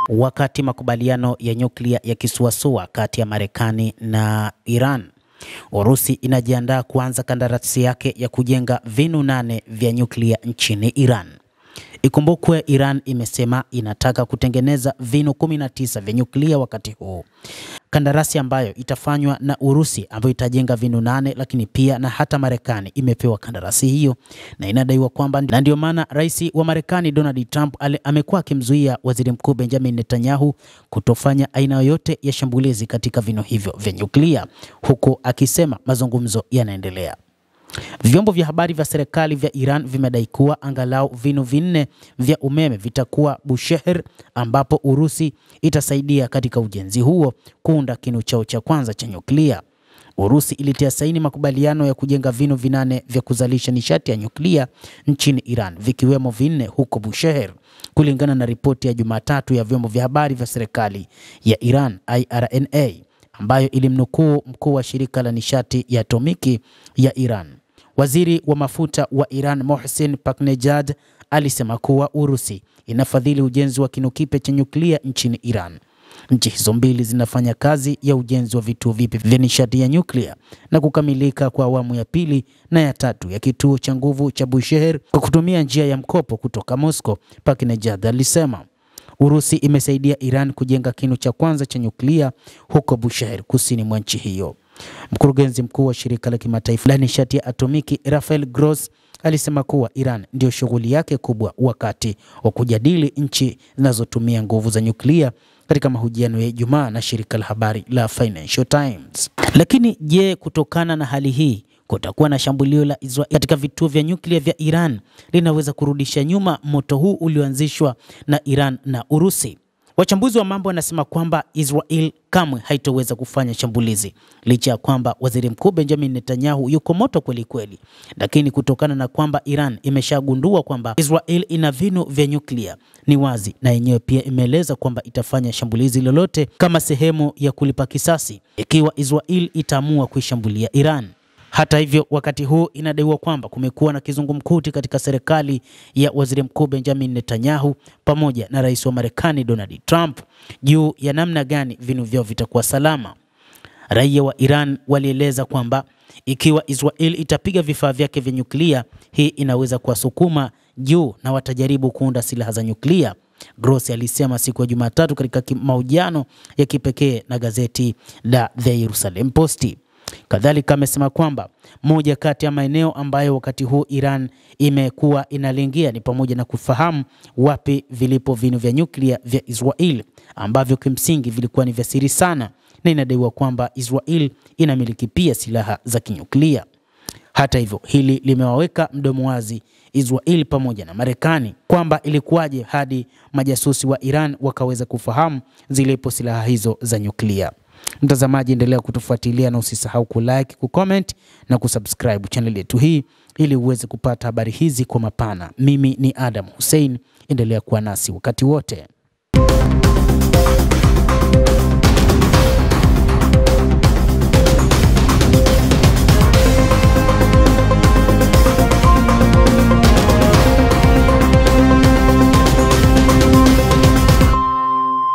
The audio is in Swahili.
Wakati makubaliano ya nyuklia yakisuasua kati ya Marekani na Iran, Urusi inajiandaa kuanza kandarasi yake ya kujenga vinu 8 vya nyuklia nchini Iran. Ikumbukwe Iran imesema inataka kutengeneza vinu 19 vya nyuklia wakati huu. Kandarasi ambayo itafanywa na Urusi ambayo itajenga vinu 8, lakini pia na hata Marekani imepewa kandarasi hiyo, na inadaiwa kwamba na ndio maana rais wa Marekani Donald Trump amekuwa akimzuia waziri mkuu Benjamin Netanyahu kutofanya aina yoyote ya shambulizi katika vinu hivyo vya nyuklia, huku akisema mazungumzo yanaendelea. Vyombo vya habari vya serikali vya Iran vimedai kuwa angalau vinu 4 vya umeme vitakuwa Bushehr, ambapo Urusi itasaidia katika ujenzi huo kuunda kinu chao cha kwanza cha nyuklia. Urusi ilitia saini makubaliano ya kujenga vinu 8 vya kuzalisha nishati ya nyuklia nchini Iran, vikiwemo 4 huko Bushehr, kulingana na ripoti ya Jumatatu ya vyombo vya habari vya serikali ya Iran IRNA, ambayo ilimnukuu mkuu wa shirika la nishati ya atomiki ya Iran. Waziri wa mafuta wa Iran Mohsen Paknejad alisema kuwa Urusi inafadhili ujenzi wa kinu kipya cha nyuklia nchini Iran. Nchi hizo mbili zinafanya kazi ya ujenzi wa vituo vipya vya nishati ya nyuklia na kukamilika kwa awamu ya 2 na ya 3 ya kituo cha nguvu cha Bushehr kwa kutumia njia ya mkopo kutoka Moscow, Paknejad alisema. Urusi imesaidia Iran kujenga kinu cha kwanza cha nyuklia huko Bushehr, kusini mwa nchi hiyo. Mkurugenzi mkuu wa shirika la kimataifa la nishati ya atomiki Rafael Gross alisema kuwa Iran ndio shughuli yake kubwa wakati wa kujadili nchi zinazotumia nguvu za nyuklia, katika mahojiano ya Ijumaa na shirika la habari la Financial Times. Lakini je, kutokana na hali hii kutakuwa na shambulio la Israel katika vituo vya nyuklia vya Iran linaweza kurudisha nyuma moto huu ulioanzishwa na Iran na Urusi? Wachambuzi wa mambo wanasema kwamba Israel kamwe haitoweza kufanya shambulizi, licha ya kwamba waziri mkuu Benjamin Netanyahu yuko moto kweli kweli. Lakini kutokana na kwamba Iran imeshagundua kwamba Israel ina vinu vya nyuklia, ni wazi na yenyewe pia imeeleza kwamba itafanya shambulizi lolote kama sehemu ya kulipa kisasi ikiwa Israel itaamua kuishambulia Iran. Hata hivyo, wakati huu inadaiwa kwamba kumekuwa na kizungumkuti katika serikali ya waziri mkuu Benjamin Netanyahu pamoja na rais wa Marekani Donald Trump juu ya namna gani vinu vyao vitakuwa salama. Raia wa Iran walieleza kwamba ikiwa Israel itapiga vifaa vyake vya nyuklia, hii inaweza kuwasukuma juu na watajaribu kuunda silaha za nyuklia. Gross alisema siku ya Jumatatu katika mahojiano ya kipekee na gazeti la The Jerusalem Post. Kadhalika amesema kwamba moja kati ya maeneo ambayo wakati huu Iran imekuwa inalengia ni pamoja na kufahamu wapi vilipo vinu vya nyuklia vya Israel, ambavyo kimsingi vilikuwa ni vya siri sana, na inadaiwa kwamba Israel inamiliki pia silaha za kinyuklia. Hata hivyo, hili limewaweka mdomo wazi Israel pamoja na Marekani kwamba ilikuwaje hadi majasusi wa Iran wakaweza kufahamu zilipo silaha hizo za nyuklia. Mtazamaji, endelea kutufuatilia na usisahau kulike, kucomment na kusubscribe channel yetu hii ili uweze kupata habari hizi kwa mapana. Mimi ni Adam Hussein, endelea kuwa nasi wakati wote.